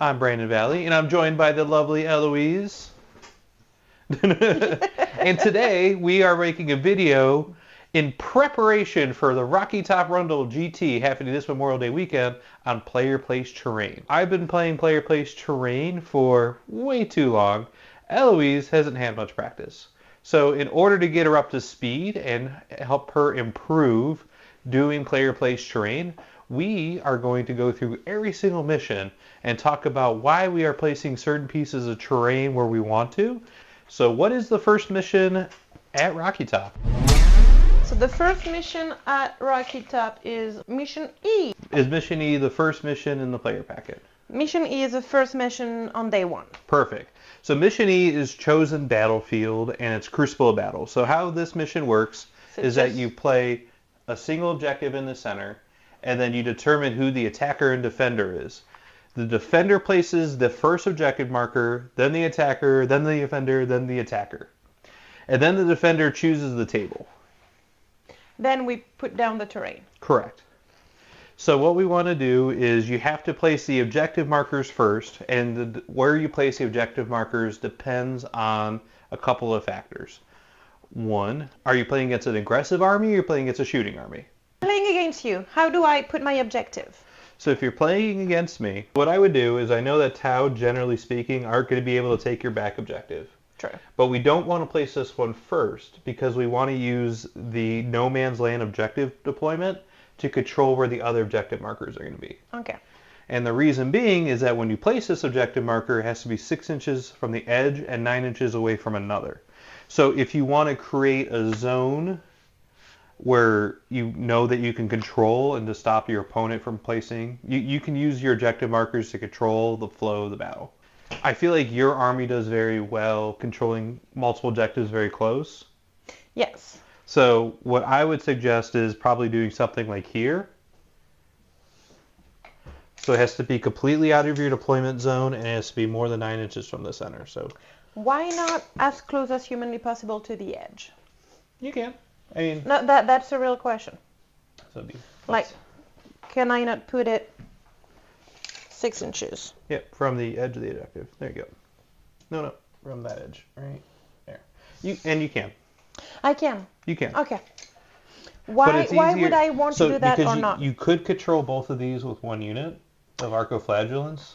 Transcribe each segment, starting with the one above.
I'm Brandon Valley, and I'm joined by the lovely Eloise. And today we are making a video in preparation for the Rocky Top Rundle GT happening this Memorial Day weekend on Player Place Terrain. I've been playing Player Place Terrain for way too long. Eloise hasn't had much practice. So in order to get her up to speed and help her improve doing Player Place Terrain, we are going to go through every single mission and talk about why we are placing certain pieces of terrain where we want to. So what is the first mission at Rocky Top? So the first mission at Rocky Top is Mission E. Is Mission E the first mission in the player packet? Mission E is the first mission on day one. Perfect. So Mission E is chosen battlefield and it's Crucible Battle. So how this mission works is that you play a single objective in the center and then you determine who the attacker and defender is. The defender places the first objective marker, then the attacker, then the defender, then the attacker. And then the defender chooses the table. Then we put down the terrain. Correct. So what we want to do is you have to place the objective markers first, and where you place the objective markers depends on a couple of factors. One, are you playing against an aggressive army or are you playing against a shooting army? Playing against you, how do I put my objective? So if you're playing against me, what I would do is I know that Tau, generally speaking, aren't going to be able to take your back objective. True. But we don't want to place this one first because we want to use the no man's land objective deployment to control where the other objective markers are going to be. Okay. And the reason being is that when you place this objective marker, it has to be 6 inches from the edge and 9 inches away from another. So if you want to create a zone where you know that you can control and to stop your opponent from placing, you can use your objective markers to control the flow of the battle. I feel like your army does very well controlling multiple objectives very close. Yes. So what I would suggest is probably doing something like here. So it has to be completely out of your deployment zone and it has to be more than 9 inches from the center. So why not as close as humanly possible to the edge? you can. I mean, No, that's a real question. so Like, can I not put it 6 inches? yeah, from the edge of the objective. There you go. No, from that edge, right there. You can. I can. You can. Okay. But Why it's would easier- I want to do that because or not? You could control both of these with one unit of Arcoflagellants,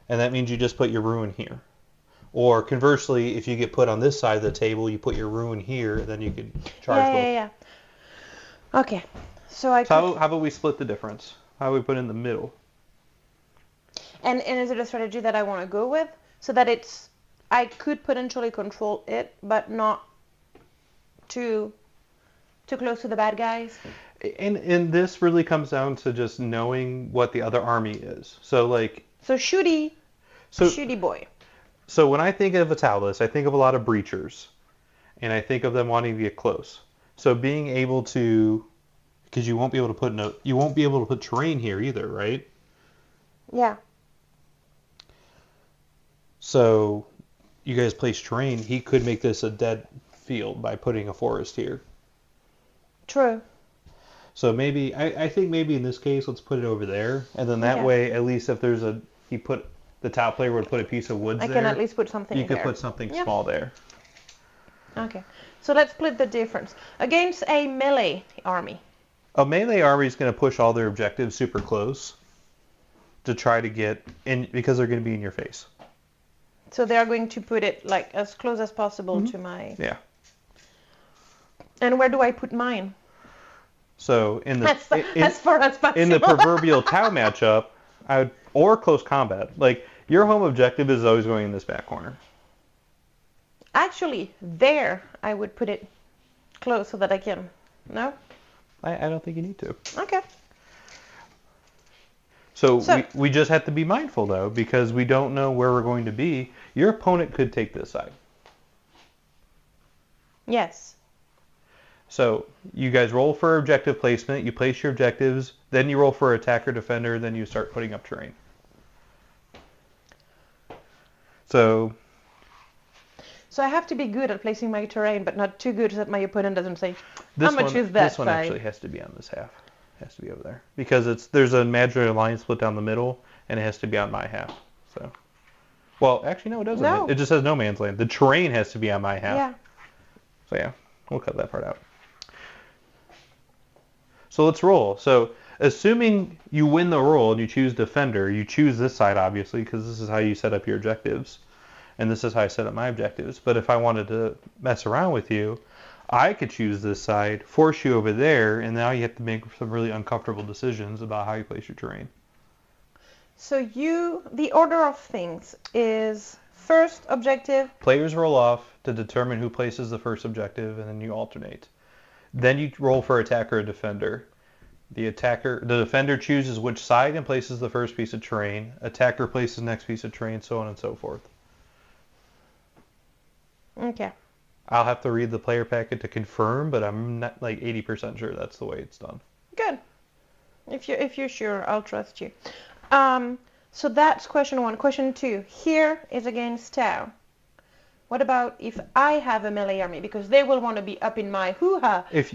and that means you just put your ruin here. Or conversely, if you get put on this side of the table, you put your ruin here, then you could charge both. Yeah. Okay. So I So how about we split the difference? How about we put it in the middle? And is it a strategy that I want to go with so that I could potentially control it, but not too close to the bad guys? And this really comes down to just knowing what the other army is. So shooty boy. So when I think of Vitalis, I think of a lot of breachers, and I think of them wanting to get close. So being able to, because you won't be able to put terrain here either, right? Yeah. So you guys place terrain. He could make this a dead field by putting a forest here. True. So maybe I think maybe in this case let's put it over there, and then that way at least if there's the top player would put a piece of woods there. I can at least put something You in could there. put something small there. Okay. So let's split the difference. Against a melee army. A melee army is going to push all their objectives super close to try to get in because they're going to be in your face. So they are going to put it like as close as possible to my... Yeah. And where do I put mine? So As far as possible. in the proverbial Tau matchup, or close combat, like your home objective is always going in this back corner. Actually, there I would put it close so that I can... No? I don't think you need to. Okay. So we just have to be mindful, though, because we don't know where we're going to be. Your opponent could take this side. Yes. So you guys roll for objective placement, you place your objectives, then you roll for attacker, defender, then you start putting up terrain. So I have to be good at placing my terrain, but not too good so that my opponent doesn't say, this how much is that This one actually has to be on this half. It has to be over there. Because there's an imaginary line split down the middle, and it has to be on my half. So, well, actually, no, it doesn't. No. It just says no man's land. The terrain has to be on my half. Yeah. So yeah, we'll cut that part out. So let's roll. So assuming you win the roll and you choose defender, you choose this side obviously because this is how you set up your objectives, and this is how I set up my objectives. But if I wanted to mess around with you, I could choose this side, force you over there, and now you have to make some really uncomfortable decisions about how you place your terrain. So the order of things is first objective. Players roll off to determine who places the first objective, and then you alternate. Then you roll for attacker or defender. The defender chooses which side and places the first piece of terrain. Attacker places the next piece of terrain, so on and so forth. Okay. I'll have to read the player packet to confirm, but I'm not like 80% sure that's the way it's done. Good. If you're sure, I'll trust you. So that's question 1. Question 2. Here is against Tau. What about if I have a melee army? Because they will want to be up in my hoo-ha. If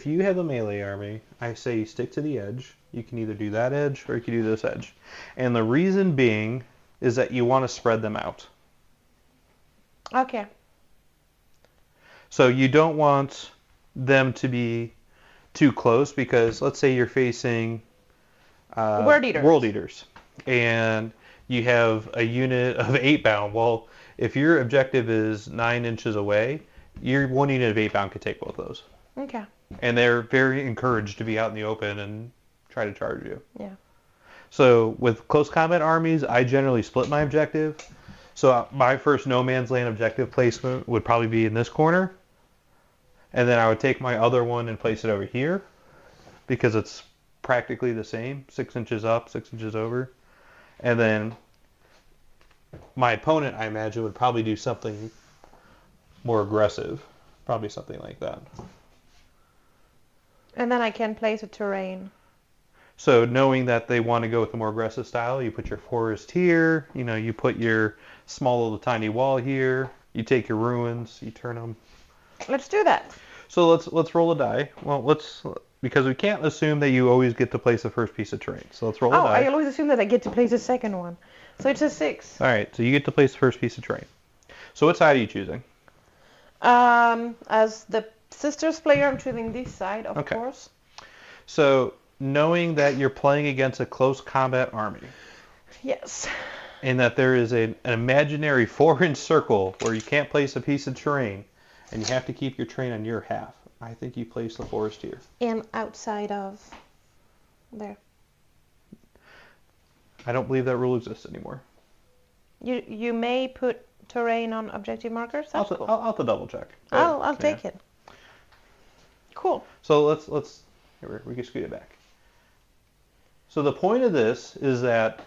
you have a melee army, I say you stick to the edge. You can either do that edge or you can do this edge. And the reason being is that you want to spread them out. Okay. So you don't want them to be too close because let's say you're facing World Eaters, and you have a unit of 8-bound. Well, if your objective is 9 inches away, your one unit of 8-bound could take both those. Okay. And they're very encouraged to be out in the open and try to charge you. Yeah. So with close combat armies, I generally split my objective. So my first no man's land objective placement would probably be in this corner. And then I would take my other one and place it over here because it's practically the same, 6 inches up, 6 inches over. And then my opponent, I imagine, would probably do something more aggressive. Probably something like that. And then I can place a terrain. So knowing that they want to go with the more aggressive style, you put your forest here, you put your small little tiny wall here, you take your ruins, you turn them. Let's do that. So let's roll a die. Well, because we can't assume that you always get to place the first piece of terrain. So let's roll a die. I always assume that I get to place the second one. So it's a 6. All right, so you get to place the first piece of terrain. So what side are you choosing? As the sisters player, I'm choosing this side, of course. So knowing that you're playing against a close combat army. Yes. And that there is an imaginary 4-inch circle where you can't place a piece of terrain, and you have to keep your terrain on your half. I think you place the forest here. And outside of there. I don't believe that rule exists anymore. You may put terrain on objective markers. That's cool. I'll have to double check. I'll take it. Cool. So let's here, we can scoot it back. So the point of this is that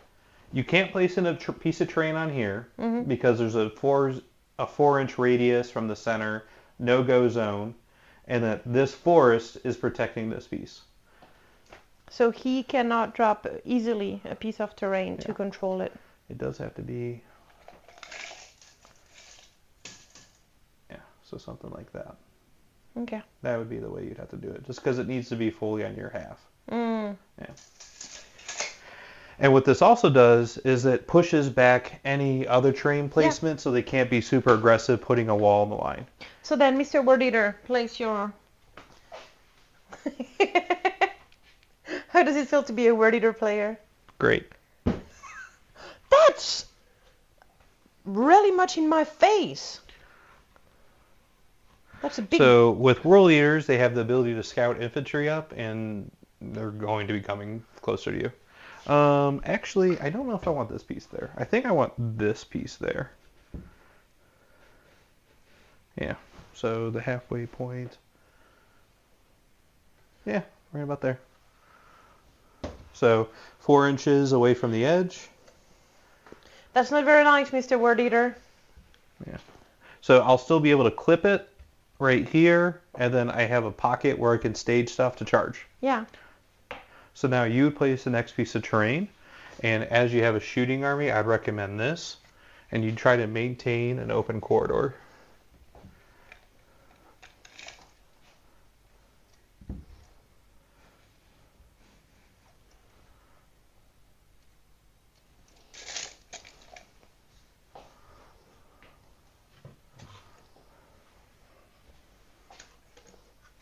you can't place in a piece of terrain on here because there's a 4-inch radius from the center, no-go zone, and that this forest is protecting this piece. So he cannot drop easily a piece of terrain to control it. It does have to be, so something like that. Okay. That would be the way you'd have to do it, just because it needs to be fully on your half. Yeah. And what this also does is it pushes back any other terrain placement so they can't be super aggressive putting a wall in the line. So then, Mr. Word Eater, place your... How does it feel to be a Word Eater player? Great. That's really much in my face. That's a big... So with World Eaters, they have the ability to scout infantry up, and they're going to be coming closer to you. Actually, I don't know if I want this piece there. I think I want this piece there. Yeah, so the halfway point. Yeah, right about there. So 4 inches away from the edge. That's not very nice, Mr. Word Eater. Yeah. So I'll still be able to clip it right here, and then I have a pocket where I can stage stuff to charge. Yeah. So now you would place the next piece of terrain, and as you have a shooting army, I'd recommend this, and you try to maintain an open corridor.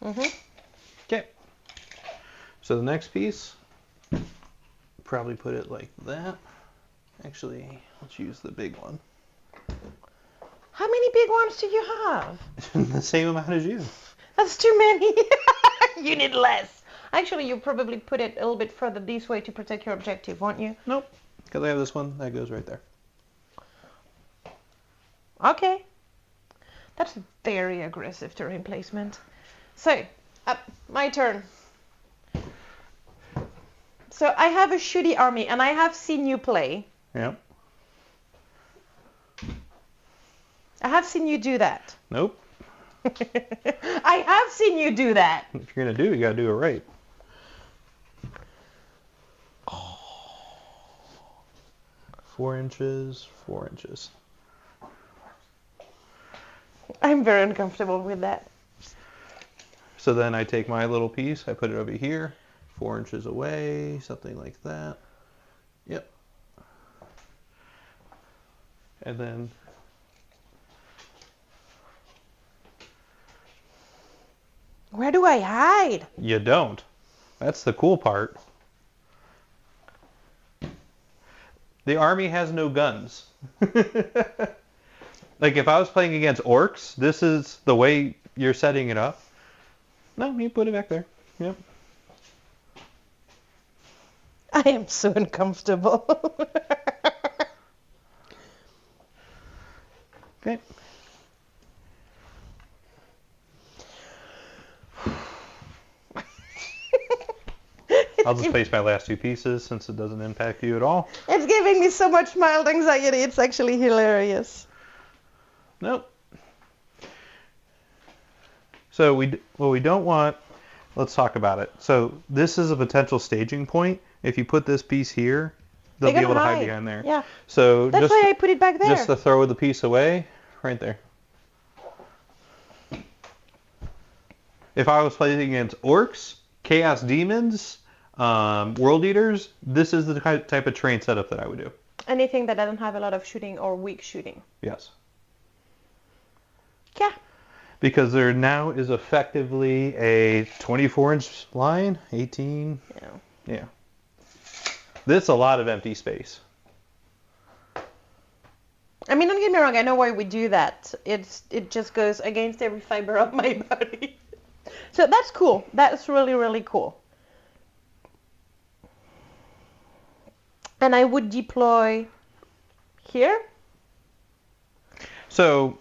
Okay. So the next piece, probably put it like that. Actually, let's use the big one. How many big ones do you have? The same amount as you. That's too many. You need less. Actually, you probably put it a little bit further this way to protect your objective, won't you? Nope. Because I have this one that goes right there. Okay. That's very aggressive terrain placement. So, my turn. So I have a shooty army, and I have seen you play. Yep. I have seen you do that. Nope. I have seen you do that. If you're going to do it, you got to do it right. Oh. 4 inches, 4 inches. I'm very uncomfortable with that. So then I take my little piece, I put it over here, 4 inches away, something like that. Yep. And then where do I hide? you don't. That's the cool part. The army has no guns. Like if I was playing against orcs, this is the way you're setting it up. No, you put it back there. Yep. I am so uncomfortable. Okay. I'll just place my last 2 pieces since it doesn't impact you at all. It's giving me so much mild anxiety. It's actually hilarious. Nope. So what we don't want, let's talk about it. So this is a potential staging point. If you put this piece here, they'll be able to hide behind there. Yeah. So that's why I put it back there. Just to throw the piece away, right there. If I was playing against orcs, chaos demons, world eaters, this is the type of terrain setup that I would do. Anything that doesn't have a lot of shooting or weak shooting. Yes. Yeah. Because there now is effectively a 24-inch line, 18. Yeah. Yeah. This is a lot of empty space. I mean, don't get me wrong. I know why we do that. It just goes against every fiber of my body. So that's cool. That's really, really cool. And I would deploy here. So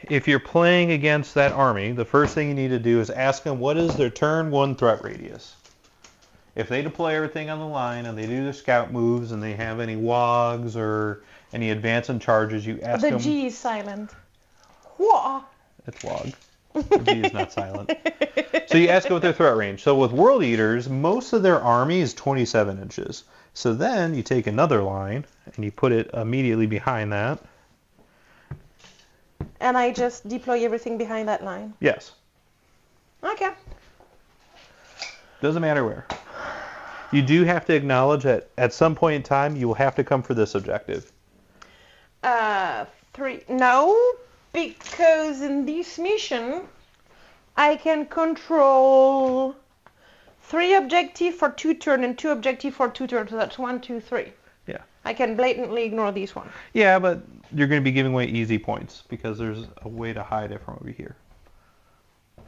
if you're playing against that army, the first thing you need to do is ask them what is their turn 1 threat radius. If they deploy everything on the line and they do their scout moves and they have any wogs or any advance and charges, you ask them... The G is silent. Whoa. It's wog. The G is not silent. So you ask them what their threat range. So with World Eaters, most of their army is 27 inches. So then you take another line and you put it immediately behind that. And I just deploy everything behind that line? Yes. Okay. Doesn't matter where. You do have to acknowledge that at some point in time you will have to come for this objective. 3. No, because in this mission I can control 3 objectives for 2 turns and 2 objectives for 2 turns. So that's 1, 2, 3. Yeah. I can blatantly ignore this one. Yeah, but you're going to be giving away easy points because there's a way to hide it from over here.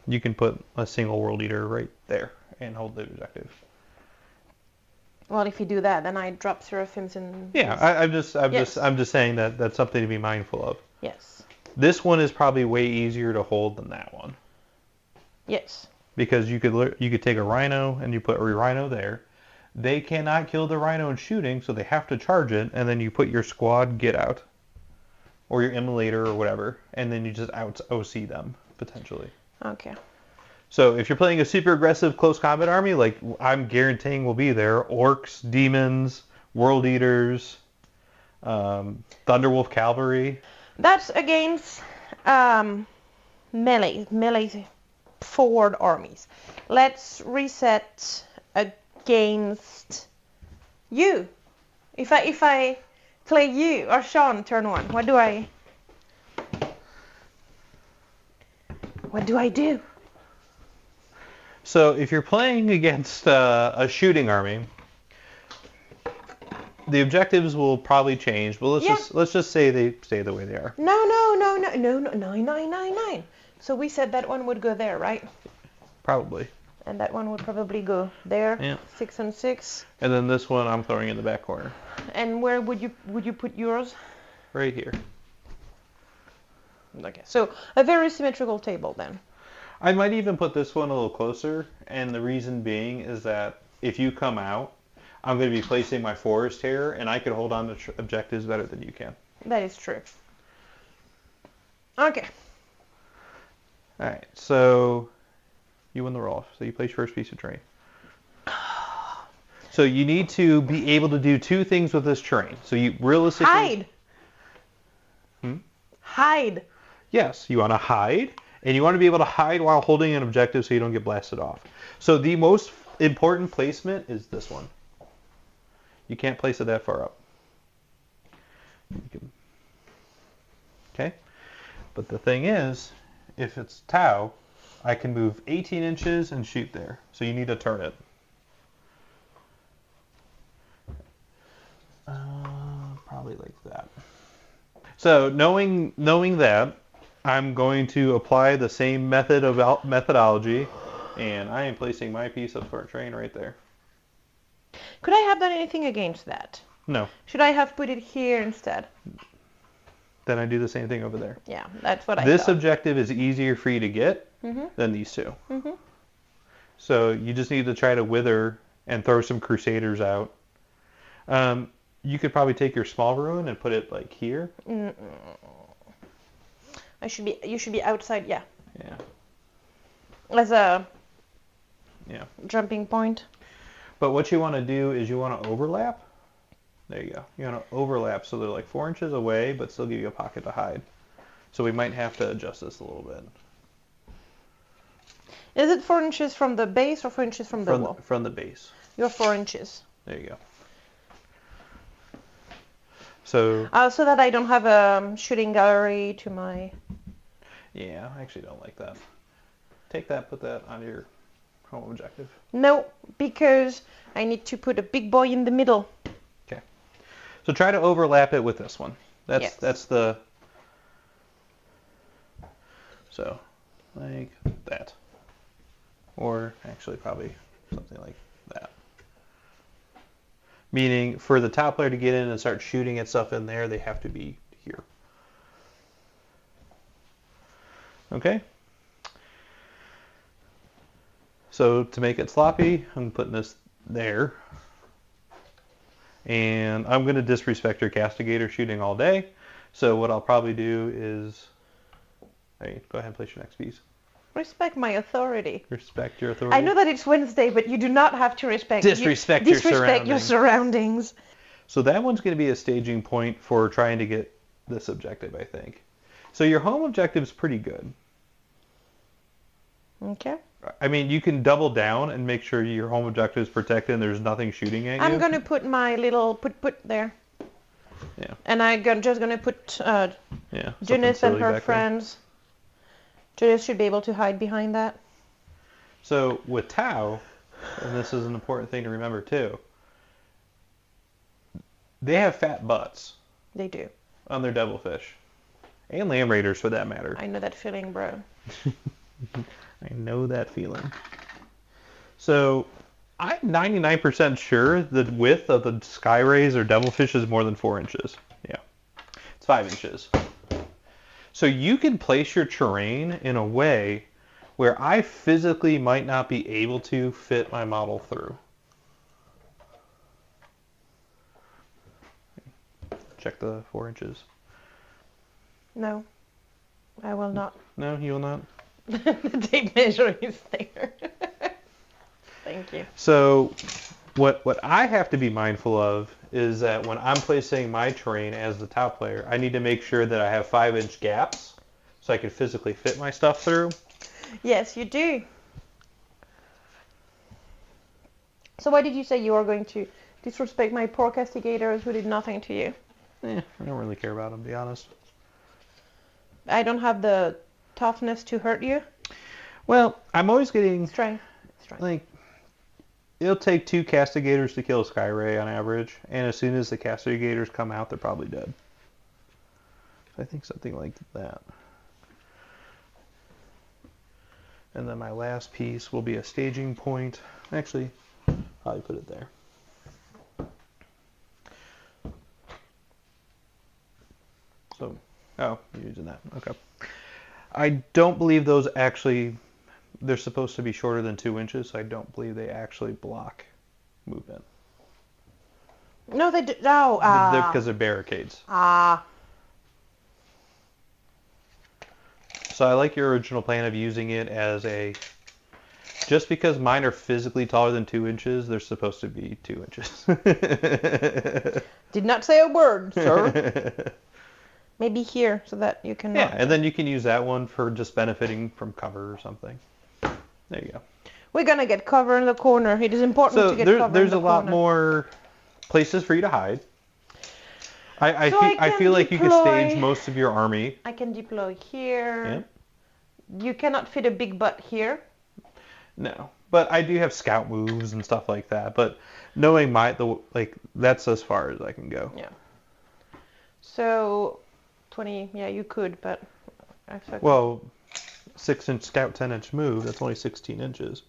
You can put a single World Eater right there and hold the objective. Well, if you do that, then I drop seraphims and... Yeah, I'm just saying that that's something to be mindful of. Yes. This one is probably way easier to hold than that one. Yes. Because you could take a rhino and you put a rhino there. They cannot kill the rhino in shooting, so they have to charge it, and then you put your squad get out. Or your immolator or whatever, and then you just out OC them, potentially. Okay. So if you're playing a super aggressive close combat army, like I'm guaranteeing will be there, orcs, demons, world eaters, Thunderwolf cavalry. That's against melee forward armies. Let's reset against you. If I play you or Sean turn 1, what do I do? So if you're playing against a shooting army, the objectives will probably change, but let's just say they stay the way they are. No, 9. So we said that one would go there, right? Probably. And that one would probably go there. Yeah. 6 and 6. And then this one I'm throwing in the back corner. And where would you put yours? Right here. Okay. So a very symmetrical table then. I might even put this one a little closer, and the reason being is that if you come out, I'm going to be placing my forest here, and I can hold on to objectives better than you can. That is true. Okay. All right, so you win the roll. So you place your first piece of terrain. So you need to be able to do two things with this terrain. So you realistically... Hide. Hide. Yes, you want to hide, and you want to be able to hide while holding an objective so you don't get blasted off. So the most important placement is this one. You can't place it that far up. Okay? But the thing is, if it's Tau, I can move 18 inches and shoot there. So you need to turn it. Probably like that. So knowing that, I'm going to apply the same methodology, and I am placing my piece of terrain right there. Could I have done anything against that? No. Should I have put it here instead? Then I do the same thing over there. Yeah, that's what I This thought. objective is easier for you to get than these two. So you just need to try to wither and throw some crusaders out. You could probably take your small ruin and put it like here. You should be outside, yeah. Yeah. As a Yeah. jumping point. But what you want to do is you want to overlap. There you go. You want to overlap so they're like 4 inches away, but still give you a pocket to hide. So we might have to adjust this a little bit. Is it 4 inches from the base or 4 inches from the wall? From the base. You're 4 inches. There you go. So. So that I don't have a shooting gallery to my... Yeah, I actually don't like that. Take that, put that on your home objective. No, because I need to put a big boy in the middle. Okay. So try to overlap it with this one. That's the... So, like that. Or actually probably something like that. Meaning for the top player to get in and start shooting at stuff in there, they have to be here. Okay? So to make it sloppy, I'm putting this there. And I'm going to disrespect your castigator shooting all day. So what I'll probably do is... Hey, go ahead and place your next piece. Respect my authority. Respect your authority. I know that it's Wednesday, but you do not have to respect... Disrespect your surroundings. So that one's going to be a staging point for trying to get this objective, I think. So your home objective is pretty good. Okay. I mean, you can double down and make sure your home objective is protected and there's nothing shooting at you. I'm going to put my little put there. Yeah. And I'm just going to put Janice and her friends. Janice should be able to hide behind that. So with Tau, and this is an important thing to remember too, they have fat butts. They do. On their devilfish. And lamb raiders for that matter. I know that feeling, bro. I know that feeling. So I'm 99% sure the width of the sky rays or devilfish is more than 4 inches. Yeah. It's 5 inches. So you can place your terrain in a way where I physically might not be able to fit my model through. Check the 4 inches. No, I will not. No, you will not? The tape measure is there. Thank you. So what I have to be mindful of is that when I'm placing my terrain as the top player, I need to make sure that I have 5-inch gaps so I can physically fit my stuff through. Yes, you do. So why did you say you are going to disrespect my poor castigators who did nothing to you? I don't really care about them, to be honest. I don't have the toughness to hurt you? Well, I'm always getting... Strength. strength. Like, it'll take 2 castigators to kill Skyray on average, and as soon as the castigators come out, they're probably dead. I think something like that. And then my last piece will be a staging point. Actually, probably put it there. So, oh, you're using that. Okay. I don't believe those actually, they're supposed to be shorter than 2 inches, so I don't believe they actually block movement. No, they do. No, Because they're barricades. Ah. So I like your original plan of using it as a, just because mine are physically taller than 2 inches, they're supposed to be 2 inches. Did not say a word, sir. Maybe here, so that you can. Yeah, and then you can use that one for just benefiting from cover or something. There you go. We're gonna get cover in the corner. It is important to get cover in the corner. There's a lot more places for you to hide. I feel like you could stage most of your army. I can deploy here. Yep. You cannot fit a big butt here. No, but I do have scout moves and stuff like that. But knowing that's as far as I can go. Yeah. So, 20. Yeah, you could, but well, 6-inch scout, 10-inch move. That's only 16 inches.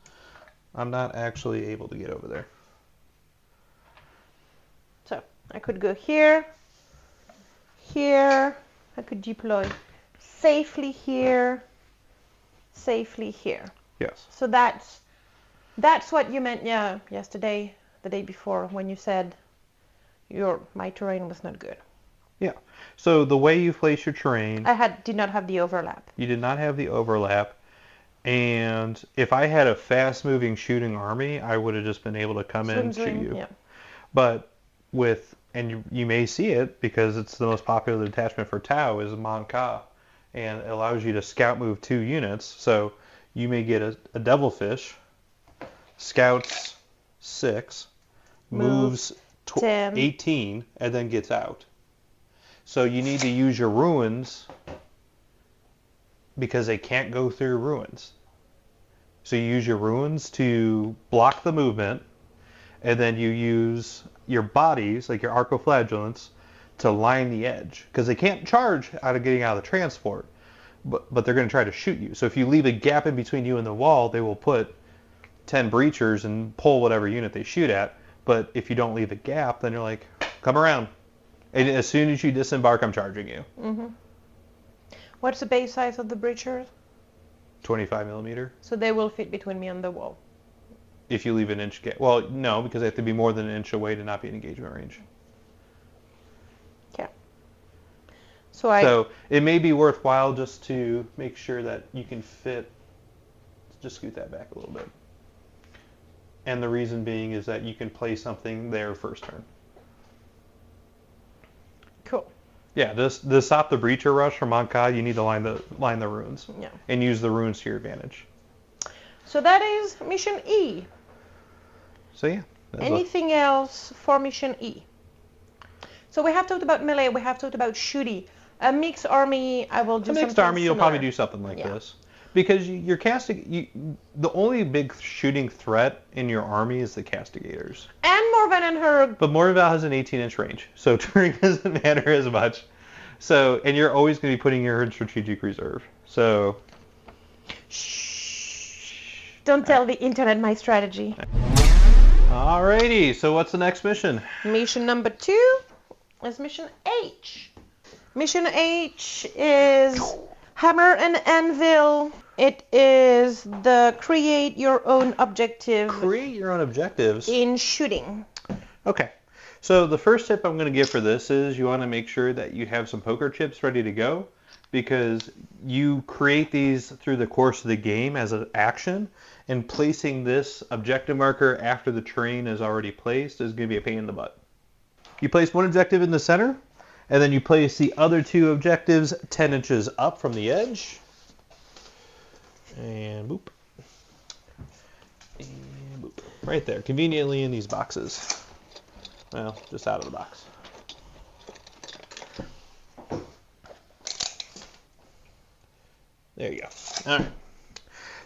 I'm not actually able to get over there. So I could go here. Here. I could deploy safely here. Safely here. Yes. So that's what you meant, yeah, yesterday, the day before, when you said my terrain was not good. Yeah. So the way you place your terrain, did not have the overlap. You did not have the overlap, and if I had a fast-moving shooting army, I would have just been able to come in and shoot you. Yeah. But you may see it because it's the most popular detachment for Tau is Monka, and it allows you to scout move 2 units. So you may get a Devilfish, scouts 6, moves 10. 18, and then gets out. So you need to use your ruins because they can't go through ruins. So you use your ruins to block the movement, and then you use your bodies, like your arcoflagellants, to line the edge. Because they can't charge out of getting out of the transport, but they're going to try to shoot you. So if you leave a gap in between you and the wall, they will put 10 breachers and pull whatever unit they shoot at. But if you don't leave a gap, then you're like, come around. And as soon as you disembark, I'm charging you. Mm-hmm. What's the base size of the breachers? 25 millimeter. So they will fit between me and the wall. If you leave an inch gap. Well, no, because they have to be more than an inch away to not be in engagement range. Okay. So it may be worthwhile just to make sure that you can fit. Just scoot that back a little bit. And the reason being is that you can play something there first turn. Cool. Yeah, to stop the breacher rush from Monkai, you need to line the runes. Yeah. And use the runes to your advantage. So that is mission E. So yeah. Anything else for mission E? So we have talked about melee, we have talked about shooty. A mixed army, I will do something A mixed army, you'll similar. probably do something like this. Because you're casting, the only big shooting threat in your army is the castigators. And Morvan and her. But Morval has an 18-inch range, so terrain doesn't matter as much. So, and you're always going to be putting her in strategic reserve. So. Shh. Don't tell the internet my strategy. Alrighty, so what's the next mission? Mission number 2 is mission H. Mission H is Hammer and Anvil. It is the create your own objective. Create your own objectives. In shooting. Okay. So the first tip I'm going to give for this is you want to make sure that you have some poker chips ready to go, because you create these through the course of the game as an action, and placing this objective marker after the terrain is already placed is going to be a pain in the butt. You place one objective in the center, and then you place the other 2 objectives 10 inches up from the edge. And boop. And boop. Right there, conveniently in these boxes. Well, just out of the box. There you go. All right.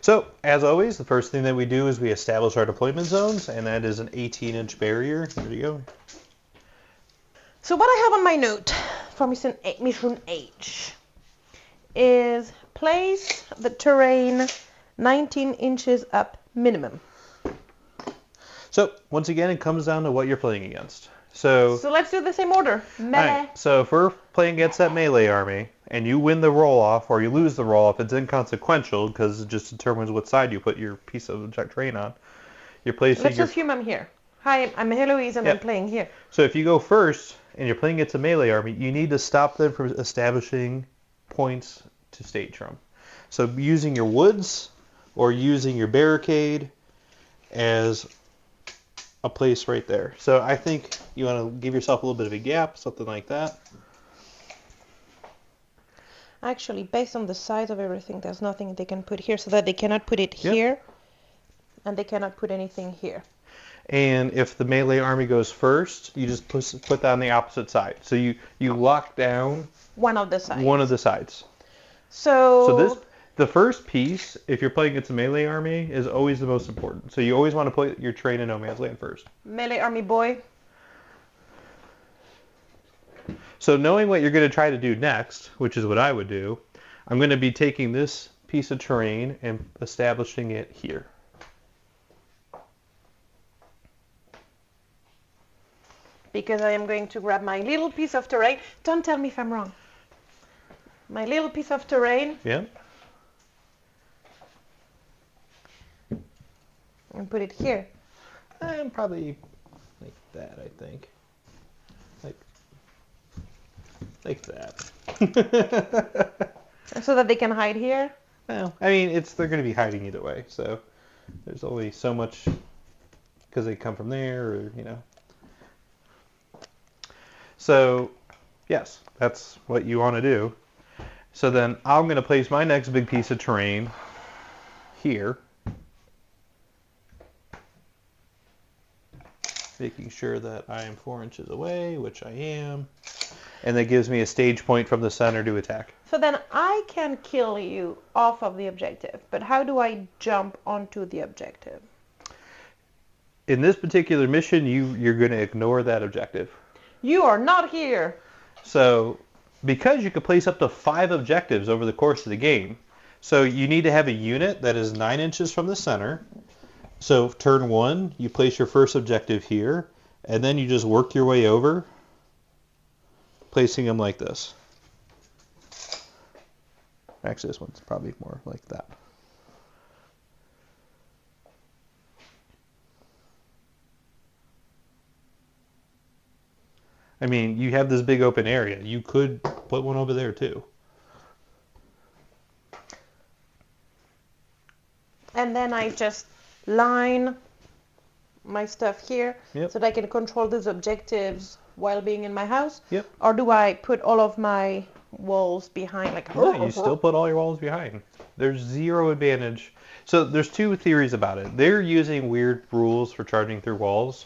So, as always, the first thing that we do is we establish our deployment zones, and that is an 18-inch barrier. There you go. So what I have on my note for Mission H is place the terrain 19 inches up minimum. So, once again, it comes down to what you're playing against. So let's do the same order. Melee. Right, so if we're playing against that melee army, and you win the roll-off, or you lose the roll-off, it's inconsequential, because it just determines what side you put your piece of terrain on. You're placing Let's assume I'm here. Hi, I'm Eloise, and I'm playing here. So if you go first, and you're playing against a melee army, you need to stop them from establishing points to stage from. So using your woods, or using your barricade as a place right there. So I think you want to give yourself a little bit of a gap, something like that. Actually, based on the size of everything, there's nothing they can put here, so that they cannot put it here, and they cannot put anything here. And if the melee army goes first, you just put that on the opposite side. So you lock down one of the sides. One of the sides. So the first piece, if you're playing against a melee army, is always the most important. So you always want to put your terrain in no man's land first. Melee army boy. So knowing what you're going to try to do next, which is what I would do, I'm going to be taking this piece of terrain and establishing it here. Because I am going to grab my little piece of terrain. Don't tell me if I'm wrong. My little piece of terrain. Yeah. And put it here. And probably like that, I think. Like that. So that they can hide here? Well, I mean, they're going to be hiding either way, so there's only so much, because they come from there, or, you know. So, yes, that's what you want to do. So then I'm going to place my next big piece of terrain here, making sure that I am 4 inches away, which I am. And that gives me a stage point from the center to attack. So then I can kill you off of the objective, but how do I jump onto the objective? In this particular mission, you're going to ignore that objective. You are not here. So, because you could place up to 5 objectives over the course of the game, so you need to have a unit that is 9 inches from the center. So turn 1, you place your first objective here, and then you just work your way over, placing them like this. Actually, this one's probably more like that. I mean, you have this big open area. You could put one over there too. And then I just line my stuff here so that I can control those objectives while being in my house? Yep. Or do I put all of my walls behind? No, you still put all your walls behind. There's zero advantage. So there's 2 theories about it. They're using weird rules for charging through walls.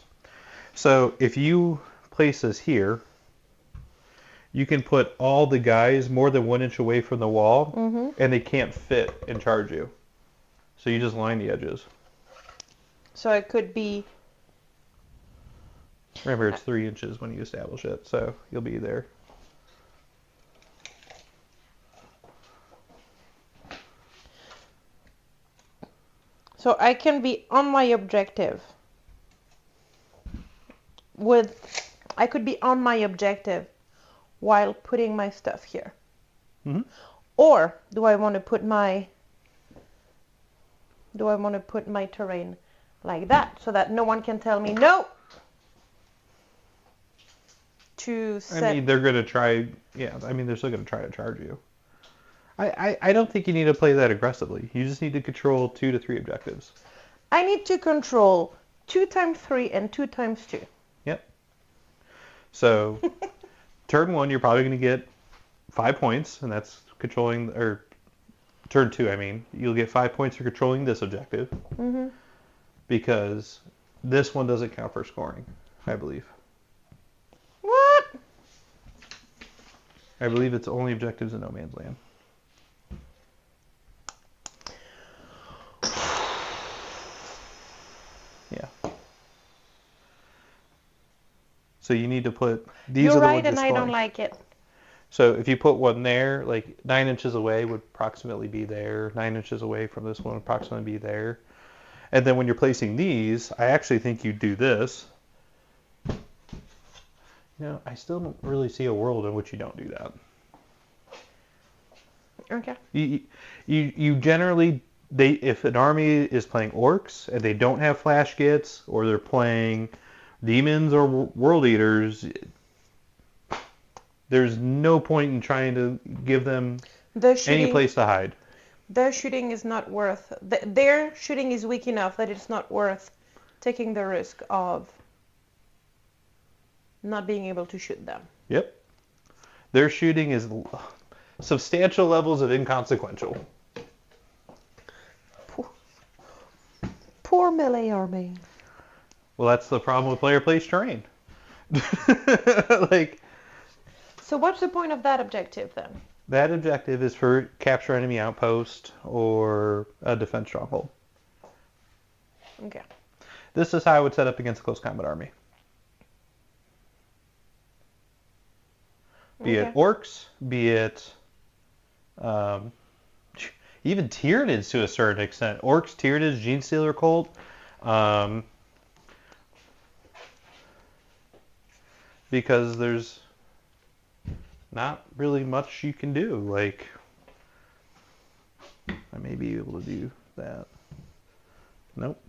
So if you place this here, you can put all the guys more than 1 inch away from the wall, and they can't fit and charge you. So you just line the edges. So it could be... Remember, it's 3 inches when you establish it, so you'll be there. So I can be on my objective I could be on my objective while putting my stuff here. Or do I want to put my terrain like that so that no one can tell me no? I mean, they're going to try, they're still going to try to charge you. I don't think you need to play that aggressively. You just need to control 2 to 3 objectives. I need to control 2 times 3 and 2 times 2. Yep. So, turn 1, you're probably going to get 5 points, and that's controlling, or turn 2, I mean. You'll get 5 points for controlling this objective. Because this one doesn't count for scoring, I believe. What? I believe it's only objectives in no man's land. So you need to put, these You're are the right, ones you're and I don't scoring. like it. So if you put one there, like 9 inches away would approximately be there. 9 inches away from this one would approximately be there. And then when you're placing these, I actually think you do this. You know, I still don't really see a world in which you don't do that. Okay. You generally, if an army is playing orcs and they don't have flash gits, or they're playing demons or world eaters, there's no point in trying to give them any place to hide. Their shooting is not worth. Their shooting is weak enough that it's not worth taking the risk of not being able to shoot them. Yep. Their shooting is substantial levels of inconsequential. Poor melee army. Well, that's the problem with player place terrain. Like, so what's the point of that objective then? That objective is for capture enemy outpost or a defense stronghold. Okay. This is how I would set up against a close combat army. Be it orcs, be it even Tyranids to a certain extent. Orcs, Tyranids, Genestealer Cult. Because there's not really much you can do. Like, I may be able to do that. Nope.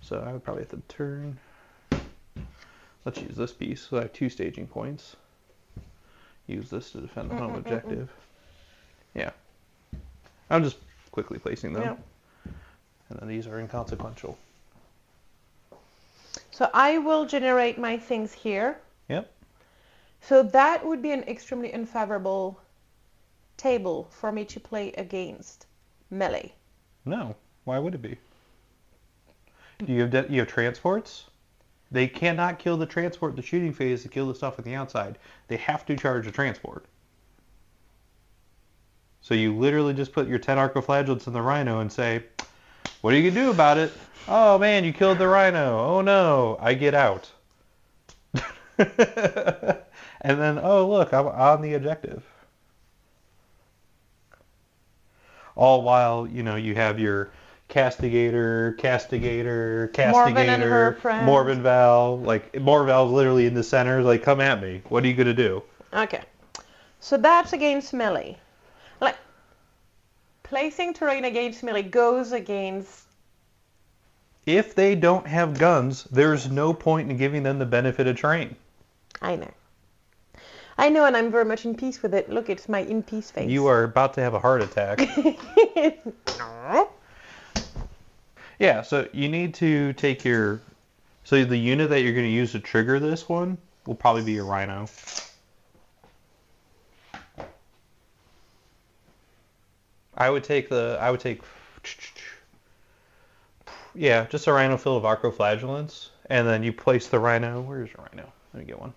So I would probably have to turn. Let's use this piece. So I have 2 staging points. Use this to defend the home objective. Yeah. I'm just quickly placing them. Yeah. And then these are inconsequential. So I will generate my things here. Yep. So that would be an extremely unfavorable table for me to play against melee. No. Why would it be? You have transports? They cannot kill the transport in the shooting phase to kill the stuff on the outside. They have to charge a transport. So you literally just put your 10 arcoflagellates in the rhino and say, what are you going to do about it? Oh man, you killed the rhino. Oh no, I get out. And then, oh look, I'm on the objective. All while, you have your Castigator, Morven and her friend. Morven Val. Like, Morven Val's literally in the center. Like, come at me. What are you going to do? Okay. So that's against melee. Like, placing terrain against melee goes against... If they don't have guns, there's no point in giving them the benefit of terrain. I know, and I'm very much in peace with it. Look, it's my in peace face. You are about to have a heart attack. Yeah, so you need to take your... So the unit that you're going to use to trigger this one will probably be your rhino. I would take... Yeah, just a rhino full of arcoflagellants. And then you place the rhino... Where's your rhino? Let me get one.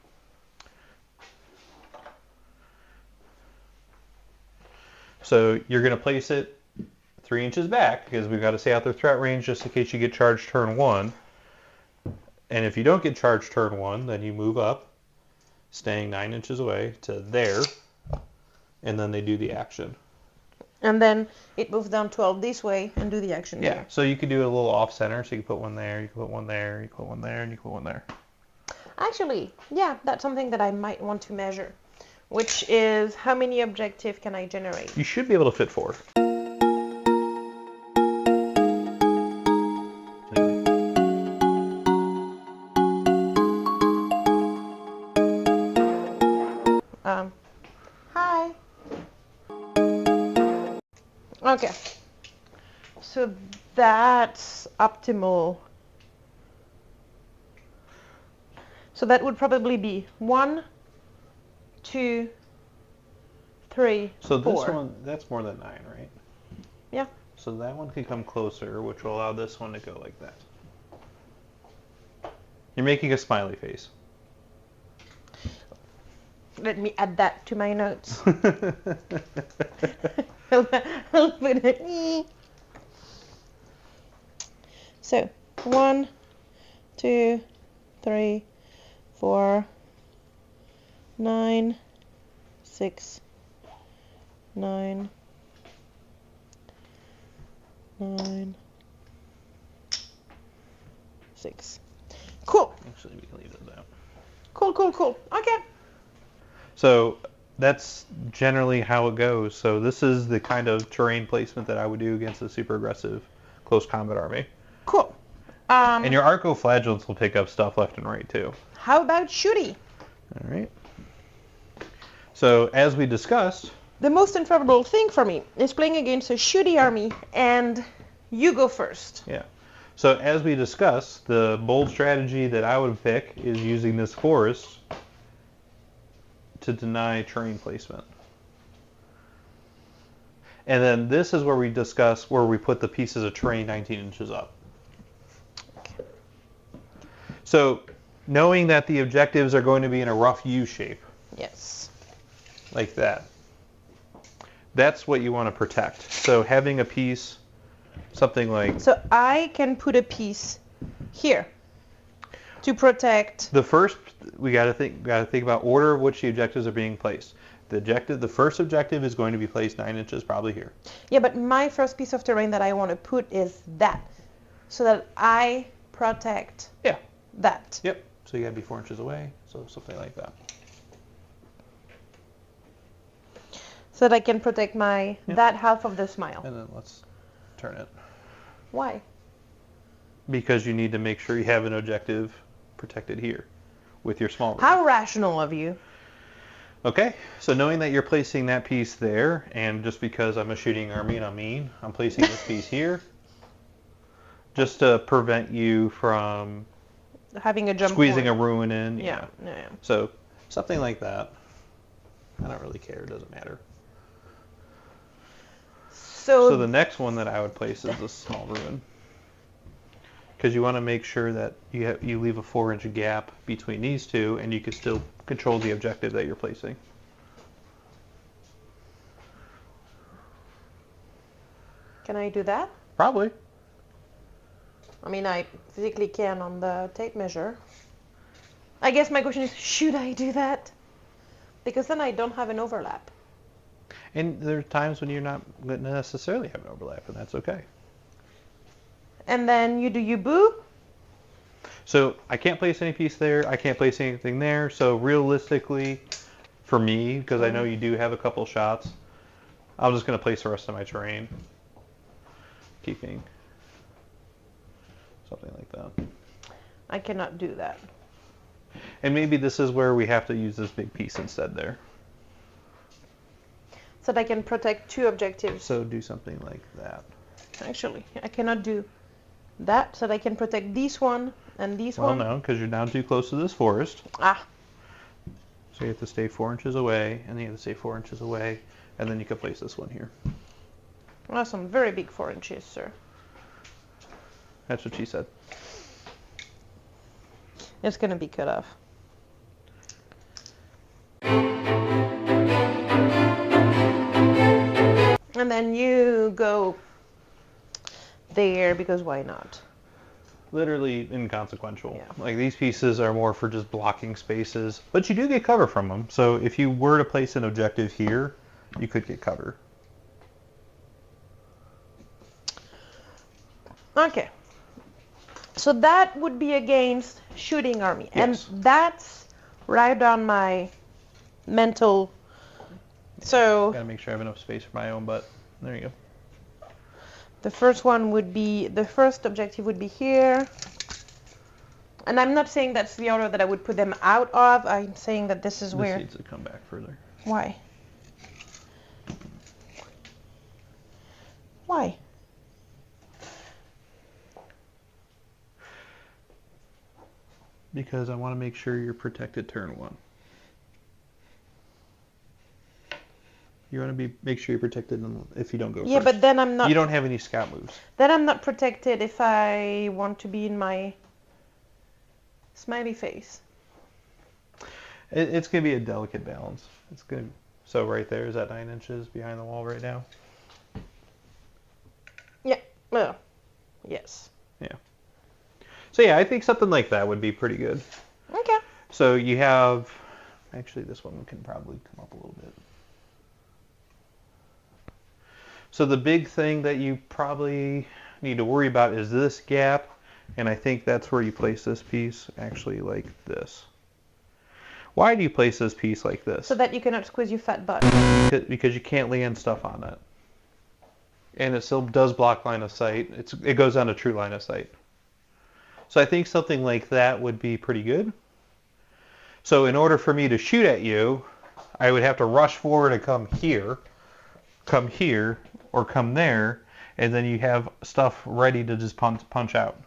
So you're going to place it 3 inches back, because we've got to stay out their threat range just in case you get charged turn 1. And if you don't get charged turn 1, then you move up, staying 9 inches away to there, and then they do the action. And then it moves down 12 this way and do the action here. So you could do a little off-center, so you can put one there, you can put one there, you can put one there, and you can put one there. Actually, yeah, that's something that I might want to measure, which is how many objectives can I generate? You should be able to fit 4. Hi. Okay. So that's optimal. So that would probably be 1, 2, 3, So this 4. one, that's more than 9, right? Yeah. So that one can come closer, which will allow this one to go like that. You're making a smiley face. Let me add that to my notes. I'll put it. So 1, 2, 3, 4, 9, 6, 9, 9, 6. Cool. Actually, we can leave those out. Cool. Okay. So that's generally how it goes. So this is the kind of terrain placement that I would do against a super aggressive close combat army. Cool. And your arco-flagellants will pick up stuff left and right too. How about shooty? All right. So as we discussed, The most unfavorable thing for me is playing against a shooty army, and you go first. yeah. So as we discussed, the bold strategy that I would pick is using this forest to deny terrain placement. And then this is where we discuss where we put the pieces of terrain 19 inches up. So knowing that the objectives are going to be in a rough U shape, Yes. like that, that's what you want to protect. So having a piece, something like... So I can put a piece here to protect. The first, we got to think about order of which the objectives are being placed. The first objective is going to be placed 9 inches probably here. Yeah, but my first piece of terrain that I want to put is that, so that I protect Yeah. that. Yep. So you got to be 4 inches away. So something like that. So that I can protect my Yep. that half of the smile. And then let's turn it. Why? Because you need to make sure you have an objective protected here with your small room. How rational of you. Okay, so knowing that you're placing that piece there, and just because I'm a shooting army and I'm mean, I'm placing this piece here, just to prevent you from Having a jump squeezing point. a ruin in. Yeah. So something like that. I don't really care. It doesn't matter. So the next one that I would place is a small ruin. Because you want to make sure that you leave a 4-inch gap between these two, and you can still control the objective that you're placing. Can I do that? Probably. I mean, I physically can on the tape measure. I guess my question is, should I do that? Because then I don't have an overlap. And there are times when you're not going to necessarily have an overlap, and that's okay. And then you do you boo? So I can't place any piece there. I can't place anything there. So realistically, for me, because I know you do have a couple shots, I'm just going to place the rest of my terrain. Keeping something like that. I cannot do that. And maybe this is where we have to use this big piece instead there. So that I can protect two objectives. So do something like that. Actually, I cannot do that, so that I can protect this one and this one. Well, no, because you're now too close to this forest. Ah. So you have to stay 4 inches away, and then you have to stay 4 inches away, and then you can place this one here. Well, some very big 4 inches, sir. That's what she said. It's going to be cut off. And then you go there, because why not? Literally inconsequential. Yeah. Like, these pieces are more for just blocking spaces, but you do get cover from them. So if you were to place an objective here, you could get cover. Okay. So that would be against shooting army. Yes. And that's right on my mental. So Gotta make sure I have enough space for my own butt. There you go. the first one would be, the first objective would be here. And I'm not saying that's the order that I would put them out of. I'm saying that this is This where. needs to come back further. Why? Why? Because I want to make sure you're protected turn one. You want to make sure you're protected if you don't go Yeah, first. but then I'm not. You don't have any scout moves. Then I'm not protected if I want to be in my smiley face. It's going to be a delicate balance. It's going to. So right there, is that 9 inches behind the wall right now? Yeah. Well, yes. Yeah. So yeah, I think something like that would be pretty good. Okay. So you have, actually this one can probably come up a little bit. So the big thing that you probably need to worry about is this gap, and I think that's where you place this piece, actually like this. Why do you place this piece like this? So that you cannot squeeze your fat butt. Because you can't land stuff on it. And it still does block line of sight. It goes on a true line of sight. So I think something like that would be pretty good. So in order for me to shoot at you, I would have to rush forward and come here, or come there, and then you have stuff ready to just punch out.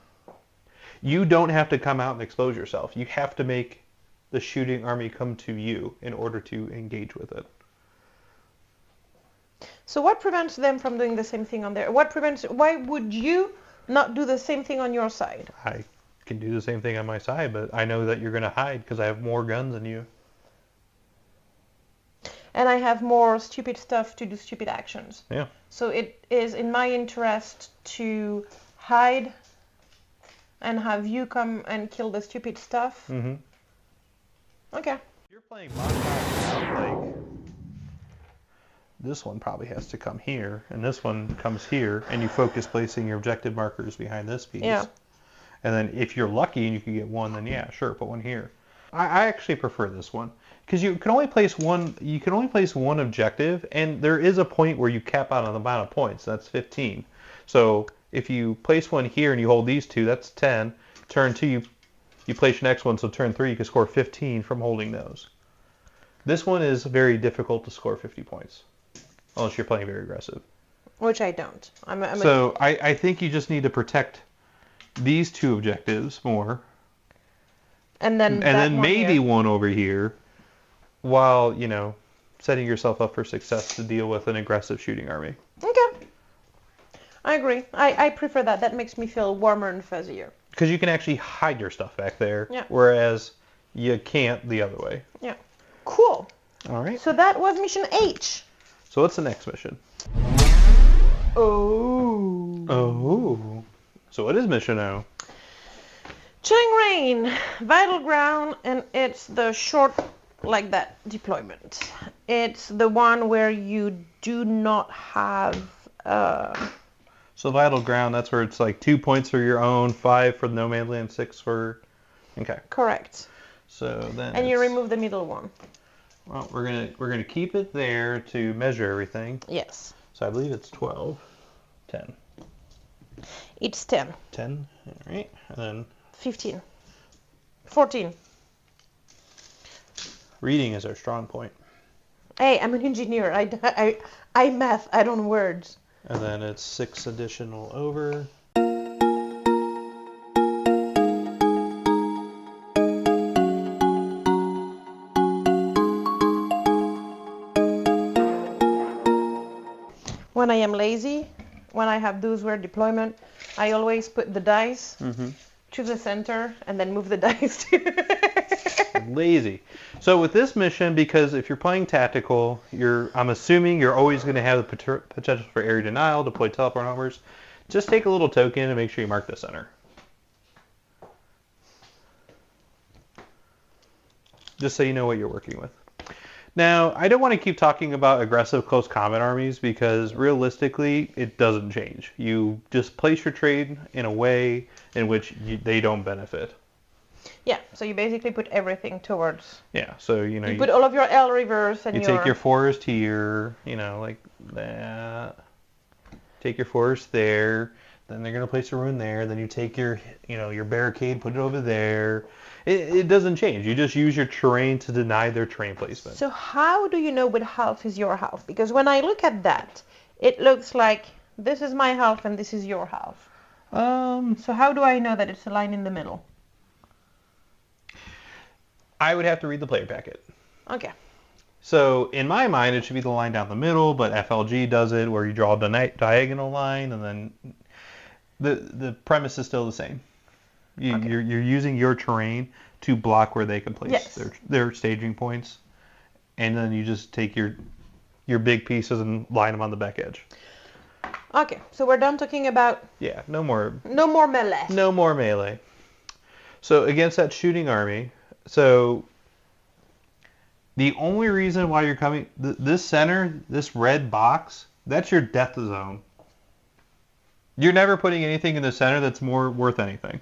You don't have to come out and expose yourself. You have to make the shooting army come to you in order to engage with it. So what prevents them from doing the same thing on there? Why would you not do the same thing on your side? I can do the same thing on my side, but I know that you're going to hide because I have more guns than you. And I have more stupid stuff to do stupid actions. Yeah. So it is in my interest to hide and have you come and kill the stupid stuff. Mm-hmm. Okay. You're playing Montauk, like this one probably has to come here, and this one comes here, and you focus placing your objective markers behind this piece. Yeah. And then if you're lucky and you can get one, then yeah, sure, put one here. I actually prefer this one because you can only place one. You can only place one objective, and there is a point where you cap out on the amount of points. That's 15. So if you place one here and you hold these two, that's 10. Turn 2, you place your next one, so turn 3 you can score 15 from holding those. This one is very difficult to score 50 points unless you're playing very aggressive. Which I don't. I think you just need to protect these two objectives more. And then maybe here. one over here while, setting yourself up for success to deal with an aggressive shooting army. Okay. I agree. I prefer that. That makes me feel warmer and fuzzier. Because you can actually hide your stuff back there, yeah. Whereas you can't the other way. Yeah. Cool. All right. So that was mission H. So what's the next mission? Oh. So what is mission O? Chilling Rain, Vital Ground, and it's the short, like that, deployment. It's the one where you do not have... So Vital Ground, that's where it's like 2 points for your own, 5 for the No Man's Land, 6 for... Okay. Correct. So then and you remove the middle one. Well, we're gonna keep it there to measure everything. Yes. So I believe it's 12. 10. It's 10. 10, all right, and then... 15. 14. Reading is our strong point. Hey, I'm an engineer. I math. I don't words. And then it's 6 additional over. When I am lazy, when I have those weird deployment, I always put the dice to the center and then move the dice to... Lazy. So with this mission, because if you're playing tactical, I'm assuming you're always going to have the potential for area denial, deploy teleport homers. Just take a little token and make sure you mark the center. Just so you know what you're working with. Now, I don't want to keep talking about aggressive close combat armies because realistically, it doesn't change. You just place your trade in a way in which they don't benefit. Yeah, so you basically put everything towards... Yeah, so, you put all of your L reverse and you take your forest here, like that. Take your forest there. Then they're going to place a rune there. Then you take your, your barricade, put it over there. It doesn't change. You just use your terrain to deny their terrain placement. So how do you know what half is your half? Because when I look at that, it looks like this is my half and this is your half. So how do I know that it's a line in the middle? I would have to read the player packet. Okay. So in my mind, it should be the line down the middle, but FLG does it where you draw a diagonal line, and then the premise is still the same. You're using your terrain to block where they can place their staging points, and then you just take your big pieces and line them on the back edge. Okay, so we're done talking about... Yeah, no more melee. No more melee. So against that shooting army, So the only reason why you're coming, this center, this red box, that's your death zone. You're never putting anything in the center that's more worth anything.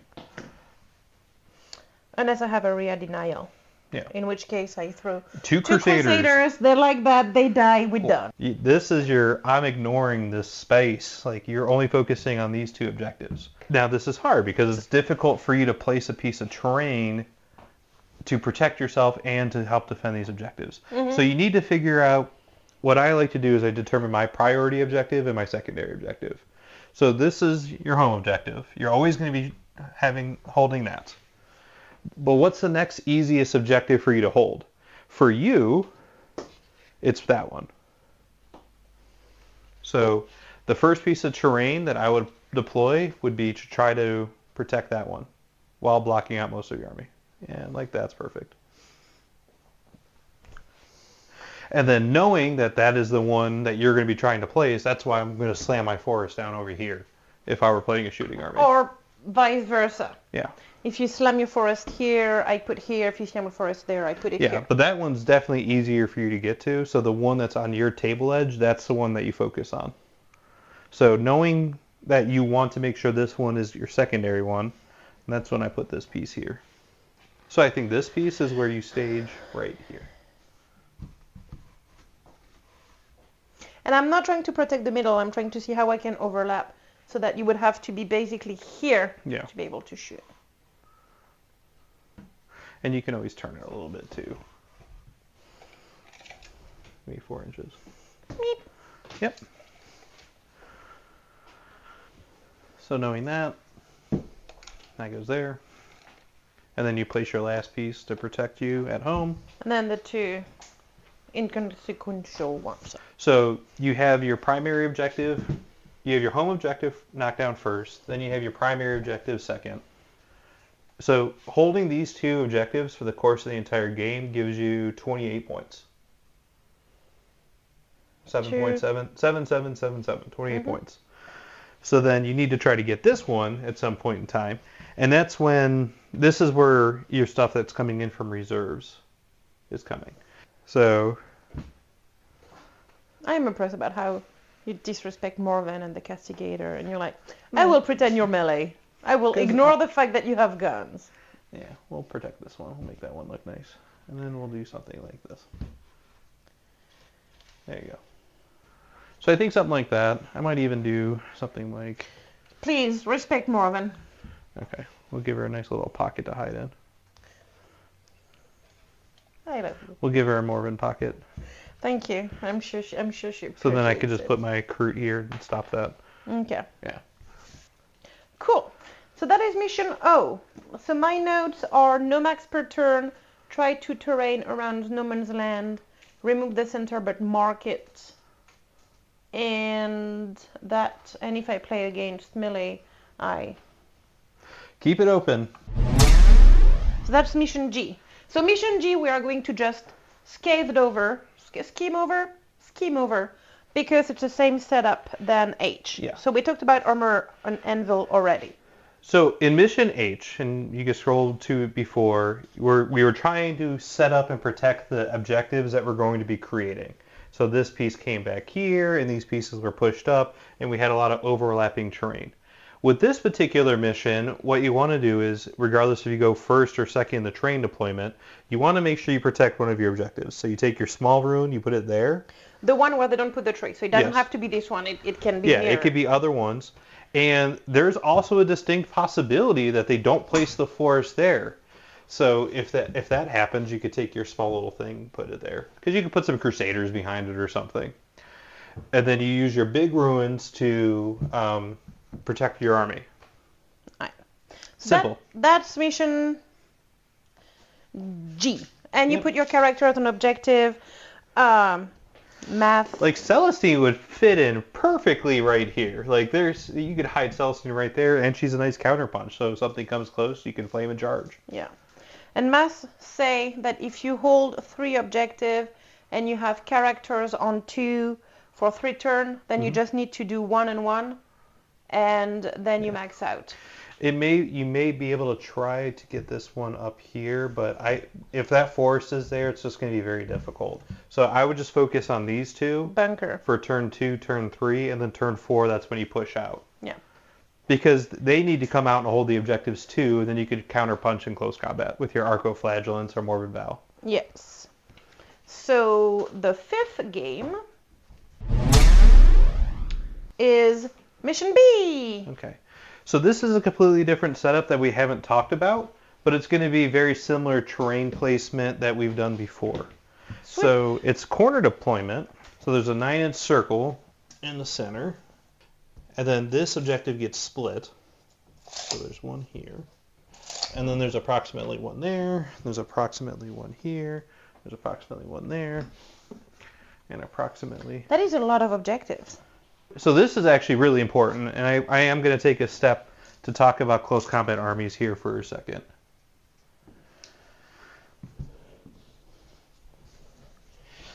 Unless I have area denial. Yeah. In which case I throw Two Crusaders. They're like that. They die. We're done. This is I'm ignoring this space. Like, you're only focusing on these two objectives. Now, this is hard because it's difficult for you to place a piece of terrain to protect yourself and to help defend these objectives. So you need to figure out, what I like to do is I determine my priority objective and my secondary objective. So this is your home objective. You're always going to be holding that. But what's the next easiest objective for you to hold? For you, it's that one. So the first piece of terrain that I would deploy would be to try to protect that one while blocking out most of your army. Yeah, like that's perfect. And then knowing that that is the one that you're going to be trying to place, that's why I'm going to slam my forest down over here if I were playing a shooting army. Or vice versa. Yeah. If you slam your forest here, I put here. If you slam your forest there, I put it here. Yeah, but that one's definitely easier for you to get to. So the one that's on your table edge, that's the one that you focus on. So knowing that you want to make sure this one is your secondary one, that's when I put this piece here. So I think this piece is where you stage right here. And I'm not trying to protect the middle. I'm trying to see how I can overlap so that you would have to be basically here to be able to shoot. And you can always turn it a little bit too. Maybe 4 inches. Meep. Yep. So knowing that goes there. And then you place your last piece to protect you at home. And then the two inconsequential ones. So you have your primary objective. You have your home objective knocked down first. Then you have your primary objective second. So holding these two objectives for the course of the entire game gives you 28 points. 7.7, 28 points. So then you need to try to get this one at some point in time. And that's when, this is where your stuff that's coming in from reserves is coming. So I am impressed about how you disrespect Morven and the Castigator, and you're like, I will pretend you're melee. I will ignore the fact that you have guns. Yeah, we'll protect this one. We'll make that one look nice. And then we'll do something like this. There you go. So I think something like that. I might even do something like... Please, respect Morven. Okay, we'll give her a nice little pocket to hide in. I love you. We'll give her a Morven pocket. Thank you. I'm sure she So then I could just put my Crute here and stop that. Okay. Yeah. Cool. So that is mission O. So my notes are no max per turn, try to terrain around no man's land, remove the center but mark it, and if I play against melee, I keep it open. So that's mission G. So mission G, we are going to just scheme over, because it's the same setup than H. Yeah. So we talked about armor and anvil already. So in mission H, and you can scroll to it before, we were trying to set up and protect the objectives that we're going to be creating. So this piece came back here, and these pieces were pushed up, and we had a lot of overlapping terrain. With this particular mission, what you want to do is, regardless if you go first or second in the terrain deployment, you want to make sure you protect one of your objectives. So you take your small rune, you put it there. The one where they don't put the tree. So it doesn't have to be this one. It can be here. Yeah, it could be other ones. And there's also a distinct possibility that they don't place the forest there. So if that happens, you could take your small little thing, put it there. Because you could put some Crusaders behind it or something. And then you use your big ruins to protect your army. Right. Simple. That's mission G. And you put your character as an objective. Math. Like Celestine would fit in perfectly right here. Like you could hide Celestine right there, and she's a nice counterpunch. So if something comes close, you can flame and charge. Yeah. And math say that if you hold 3 objective and you have characters on 2 for 3 turn, then you just need to do 1 and 1, and then you max out. You may be able to try to get this one up here, but if that forest is there, it's just going to be very difficult. So I would just focus on these two Bunker. for turn 2, turn 3, and then turn 4, that's when you push out. Yeah. Because they need to come out and hold the objectives too, and then you could counter punch in close combat with your Arco-Flagellants or Morbid Vow. Yes. So the 5th game is Mission B. Okay. So this is a completely different setup that we haven't talked about, but it's going to be very similar terrain placement that we've done before. Sweet. So it's corner deployment. So there's a 9-inch circle in the center, and then this objective gets split. So there's one here, and then there's approximately one there. There's approximately one here. There's approximately one there, and approximately. That is a lot of objectives. So this is actually really important, and I am going to take a step to talk about close combat armies here for a second.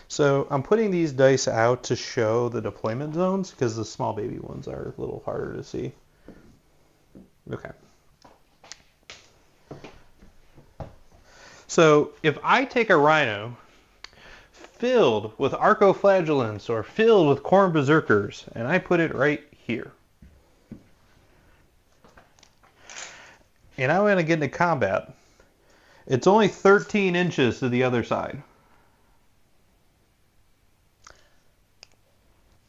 So I'm putting these dice out to show the deployment zones because the small baby ones are a little harder to see. Okay. So if I take a rhino filled with Arco-Flagellants or filled with Corn Berserkers, and I put it right here, and I want to get into combat, it's only 13 inches to the other side.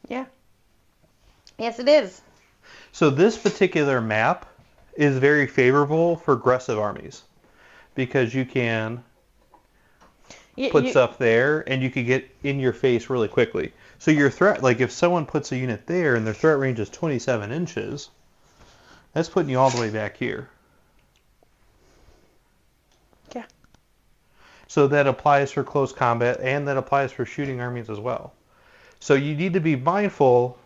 Yeah. Yes, it is. So this particular map is very favorable for aggressive armies because you can put stuff there and you can get in your face really quickly. So your threat, like if someone puts a unit there and their threat range is 27 inches, that's putting you all the way back here. Yeah. So that applies for close combat and that applies for shooting armies as well. So you need to be mindful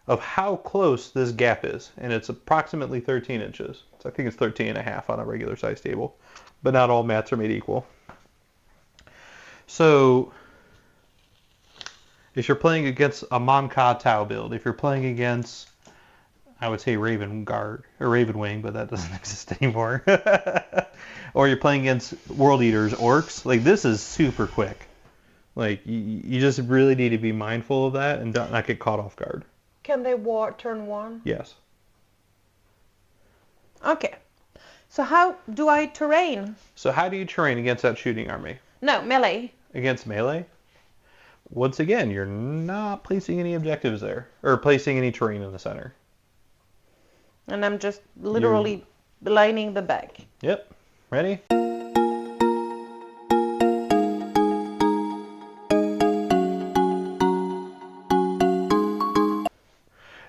of how close this gap is, and it's approximately 13 inches. So I think it's 13 and a half on a regular size table, but not all mats are made equal. So if you're playing against a Mon-Ka Tau build, if you're playing against, I would say Raven Guard or Raven Wing, but that doesn't exist anymore. Or you're playing against World Eaters, Orcs, like this is super quick. Like you just really need to be mindful of that and not get caught off guard. Can they war turn 1? Yes. Okay. So how do I terrain? So how do you terrain against that shooting army? No, melee. Against melee? Once again, you're not placing any objectives there, or placing any terrain in the center. And I'm just literally lining the back. Yep. Ready?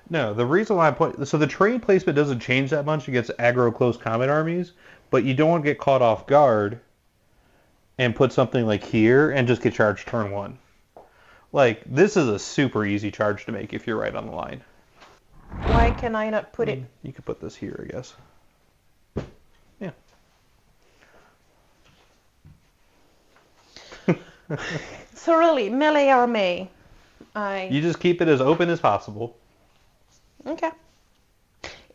No, the reason why so the terrain placement doesn't change that much against aggro close combat armies, but you don't want to get caught off guard and put something like here and just get charged turn 1. Like, this is a super easy charge to make if you're right on the line. Why can I not put it? You could put this here, I guess. Yeah. So really, melee army. You just keep it as open as possible. Okay.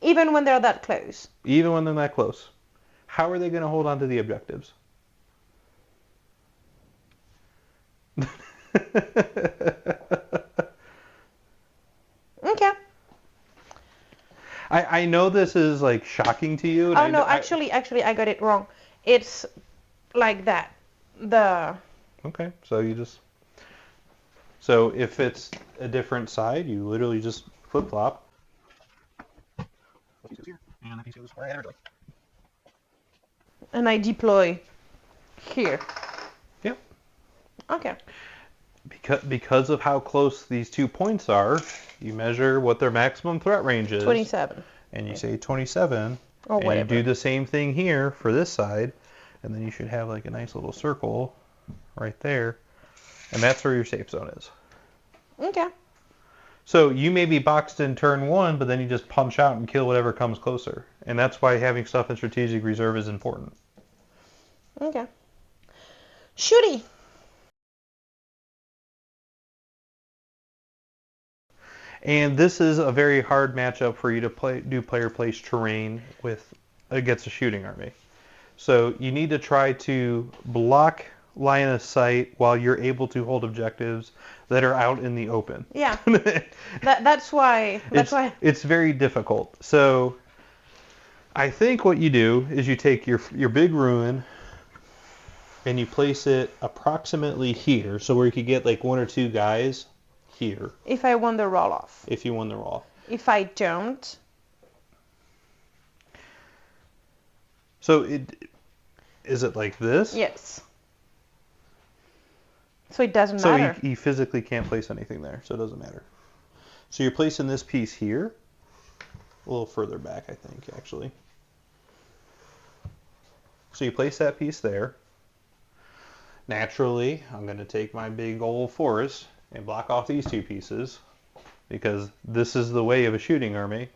Even when they're that close. Even when they're that close. How are they going to hold on to the objectives? Okay. I know this is like shocking to you. Oh no, actually I got it wrong. It's like that. Okay, so you just... So if it's a different side, you literally just flip-flop. And I deploy here. Yep. Okay. Because of how close these 2 points are, you measure what their maximum threat range is. 27. And you say 27. Or and whatever. you do the same thing here for this side. And then you should have like a nice little circle right there. And that's where your safe zone is. Okay. So you may be boxed in turn 1, but then you just punch out and kill whatever comes closer. And that's why having stuff in strategic reserve is important. Okay. Shooty. And this is a very hard matchup for you to do player place terrain with against a shooting army. So you need to try to block line of sight while you're able to hold objectives that are out in the open. Yeah. That's why. It's very difficult. So I think what you do is you take your big ruin and you place it approximately here, so where you could get like one or two guys here. If I won the roll off. If you won the roll. If I don't. So is it like this? Yes. So it doesn't matter. So you physically can't place anything there, so it doesn't matter. So you're placing this piece here, a little further back, I think, actually. So you place that piece there. Naturally, I'm going to take my big old forest and block off these two pieces, because this is the way of a shooting army.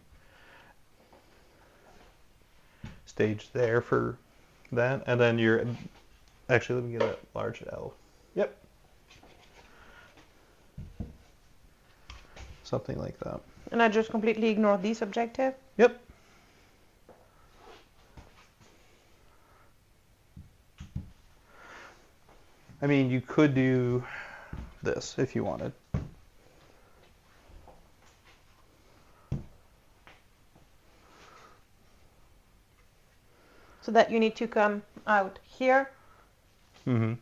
Stage there for that, and then you're... Actually, let me get a large L. Yep. Something like that. And I just completely ignore this objective? Yep. I mean, you could do this if you wanted. So that you need to come out here? Mm-hmm.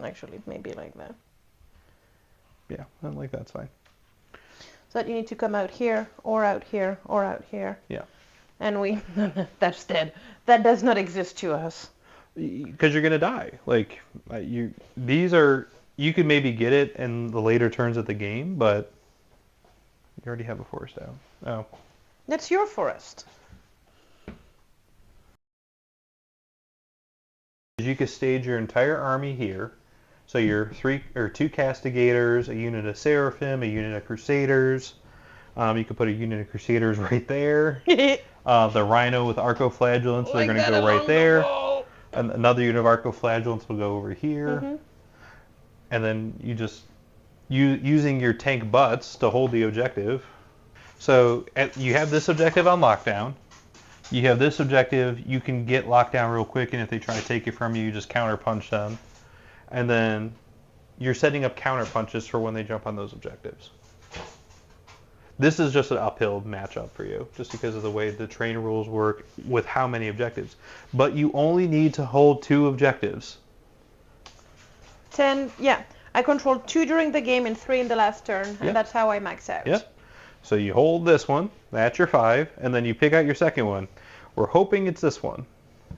Actually, maybe like that. Yeah, like that's fine. So that you need to come out here, or out here, or out here. Yeah. And that's dead. That does not exist to us. Because you're gonna die. Like you could maybe get it in the later turns of the game, but you already have a forest out. Oh. That's your forest. You could stage your entire army here. So your two castigators, a unit of seraphim, a unit of crusaders. You could put a unit of crusaders right there. The rhino with arcoflagellants, they're going to go right there. And another unit of arcoflagellants will go over here. Mm-hmm. And then you just using your tank butts to hold the objective. So you have this objective on lockdown. You have this objective. You can get locked down real quick, and if they try to take it from you, you just counter punch them. And then you're setting up counter punches for when they jump on those objectives. This is just an uphill matchup for you, just because of the way the terrain rules work with how many objectives. But you only need to hold 2 objectives. 10, yeah. I controlled 2 during the game and 3 in the last turn, and Yep. that's how I max out. Yep. So you hold this one, that's your 5, and then you pick out your second one. We're hoping it's this one.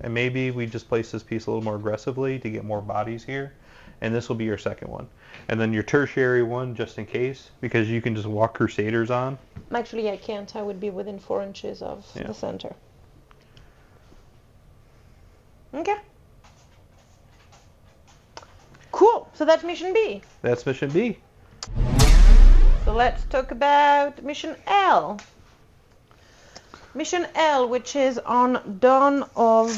And maybe we just place this piece a little more aggressively to get more bodies here. And this will be your second one. And then your tertiary one, just in case, because you can just walk Crusaders on. Actually, I can't. I would be within 4 inches of the center. Okay. Cool. So that's mission B. That's mission B. So let's talk about mission L. Mission L, which is on Dawn of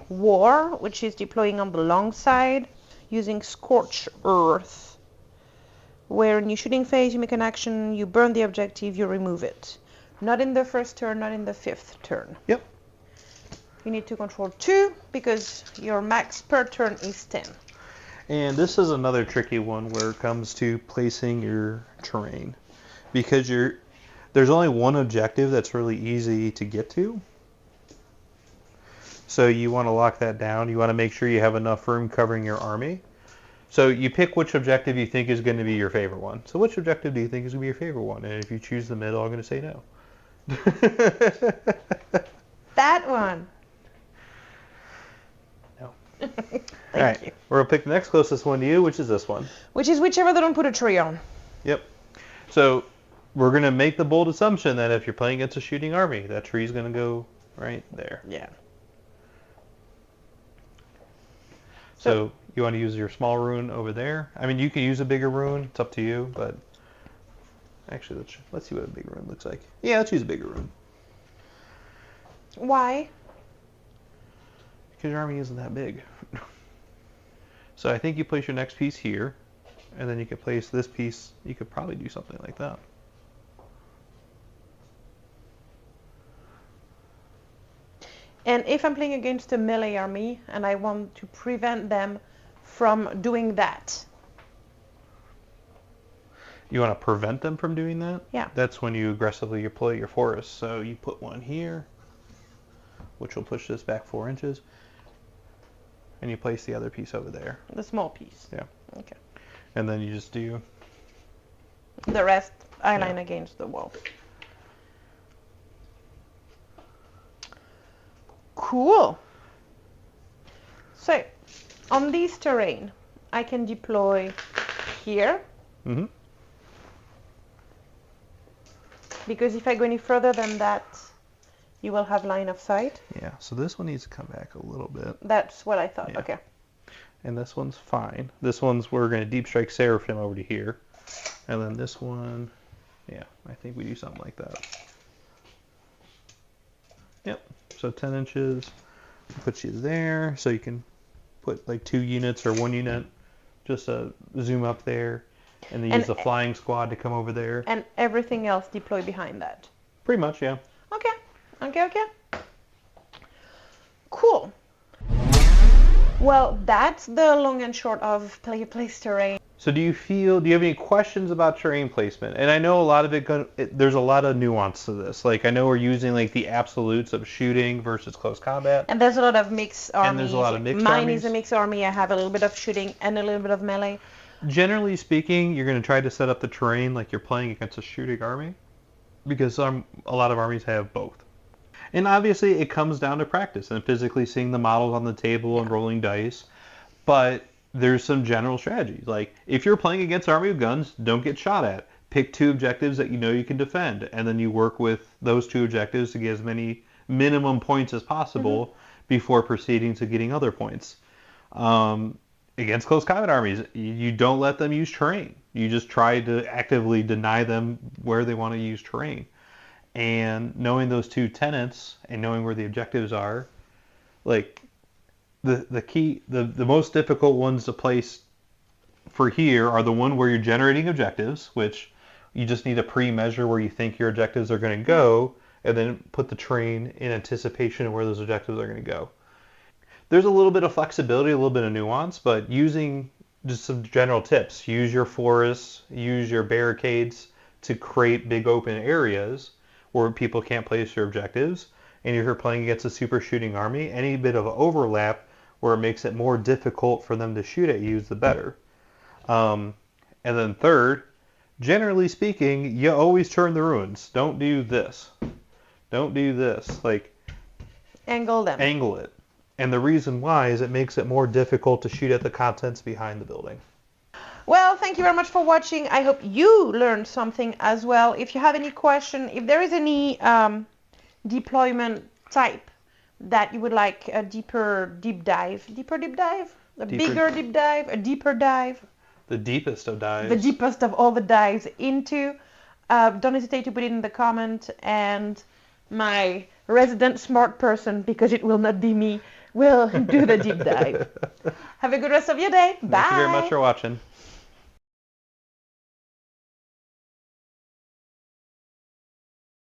War, which is deploying on the long side using Scorched Earth, where in your shooting phase you make an action, you burn the objective, you remove it. Not in the first turn, not in the 5th turn. Yep. You need to control 2 because your max per turn is 10. And this is another tricky one where it comes to placing your terrain, because there's only one objective that's really easy to get to. So you want to lock that down. You want to make sure you have enough room covering your army. So you pick which objective you think is going to be your favorite one. So which objective do you think is going to be your favorite one? And if you choose the middle, I'm going to say no. That one. No. Thank All right. you. We're going to pick the next closest one to you, which is this one. Which is whichever they don't put a tree on. Yep. So we're going to make the bold assumption that if you're playing against a shooting army, that tree is going to go right there. Yeah. So you want to use your small rune over there. I mean, you can use a bigger rune. It's up to you, but actually, let's see what a big rune looks like. Yeah, let's use a bigger rune. Why? Because your army isn't that big. So I think you place your next piece here, and then you could place this piece. You could probably do something like that. And if I'm playing against a melee army and I want to prevent them from doing that. You want to prevent them from doing that? Yeah. That's when you aggressively deploy your forest. So you put one here, which will push this back 4 inches. And you place the other piece over there. The small piece. Yeah. Okay. And then you just do... The rest I line against the wall. Cool. So, on this terrain, I can deploy here. Mm-hmm. Because if I go any further than that, you will have line of sight. Yeah, so this one needs to come back a little bit. That's what I thought. Yeah. Okay. And this one's fine. This one's, we're going to deep strike Seraphim over to here. And then this one, yeah, I think we do something like that. Yep, so 10 inches, put you there, so you can put like 2 units or 1 unit, just zoom up there, and then use the flying squad to come over there. And everything else deploy behind that. Pretty much, yeah. Okay. Cool. Well, that's the long and short of player place terrain. So do you have any questions about terrain placement? And I know a lot of there's a lot of nuance to this. Like, I know we're using like the absolutes of shooting versus close combat. And there's a lot of mixed armies. And there's a lot of mixed Mine armies. is a mixed army. I have a little bit of shooting and a little bit of melee. Generally speaking, you're going to try to set up the terrain like you're playing against a shooting army, because a lot of armies have both. And obviously it comes down to practice and physically seeing the models on the table and rolling dice. But there's some general strategies. Like, if you're playing against army of guns, don't get shot at. Pick 2 objectives that you know you can defend, and then you work with those 2 objectives to get as many minimum points as possible before proceeding to getting other points. Against close combat armies, you don't let them use terrain. You just try to actively deny them where they want to use terrain. And knowing those 2 tenets and knowing where the objectives are, like, the most difficult ones to place for here are the one where you're generating objectives, which you just need to pre-measure where you think your objectives are going to go, and then put the terrain in anticipation of where those objectives are going to go. There's a little bit of flexibility, a little bit of nuance, but using just some general tips. Use your forests, use your barricades to create big open areas where people can't place their objectives. And if you're playing against a super shooting army, any bit of overlap where it makes it more difficult for them to shoot at you is the better. And then third, generally speaking, you always turn the ruins. Don't do this. Don't do this. Like, Angle them. Angle it. And the reason why is it makes it more difficult to shoot at the contents behind the building. Well, thank you very much for watching. I hope you learned something as well. If you have any question, if there is any deployment type that you would like a deeper deep dive, a bigger deep dive, a deeper dive, the deepest of dives, the deepest of all the dives into, don't hesitate to put it in the comment, and my resident smart person, because it will not be me, will do the deep dive. Have a good rest of your day. Bye. Thank you very much for watching.